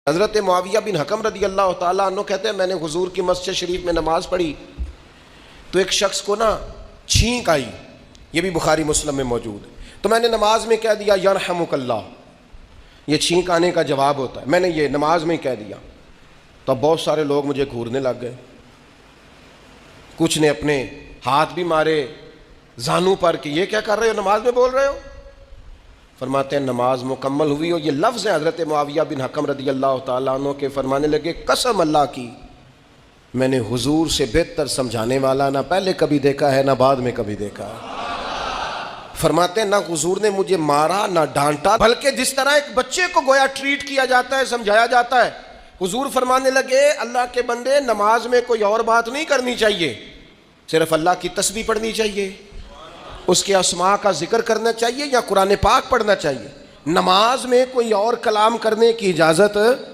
حضرت معاویہ بن حکم رضی اللہ تعالیٰ عنہ کہتے ہیں میں نے حضور کی مسجد شریف میں نماز پڑھی تو ایک شخص کو نا چھینک آئی، یہ بھی بخاری مسلم میں موجود ہے، تو میں نے نماز میں کہہ دیا یرحمک اللہ، یہ چھینک آنے کا جواب ہوتا ہے، میں نے یہ نماز میں کہہ دیا تو اب بہت سارے لوگ مجھے گھورنے لگ گئے، کچھ نے اپنے ہاتھ بھی مارے زانوں پر کہ یہ کیا کر رہے ہو، نماز میں بول رہے ہو۔ فرماتے ہیں نماز مکمل ہوئی اور یہ لفظ ہے حضرت معاویہ بن حکم رضی اللہ تعالیٰ عنہ کے، فرمانے لگے قسم اللہ کی میں نے حضور سے بہتر سمجھانے والا نہ پہلے کبھی دیکھا ہے نہ بعد میں کبھی دیکھا ہے۔ فرماتے ہیں نہ حضور نے مجھے مارا نہ ڈانٹا، بلکہ جس طرح ایک بچے کو گویا ٹریٹ کیا جاتا ہے، سمجھایا جاتا ہے، حضور فرمانے لگے اللہ کے بندے نماز میں کوئی اور بات نہیں کرنی چاہیے، صرف اللہ کی تسبیح پڑھنی چاہیے، اس کے اسماء کا ذکر کرنا چاہیے یا قرآن پاک پڑھنا چاہیے، نماز میں کوئی اور کلام کرنے کی اجازت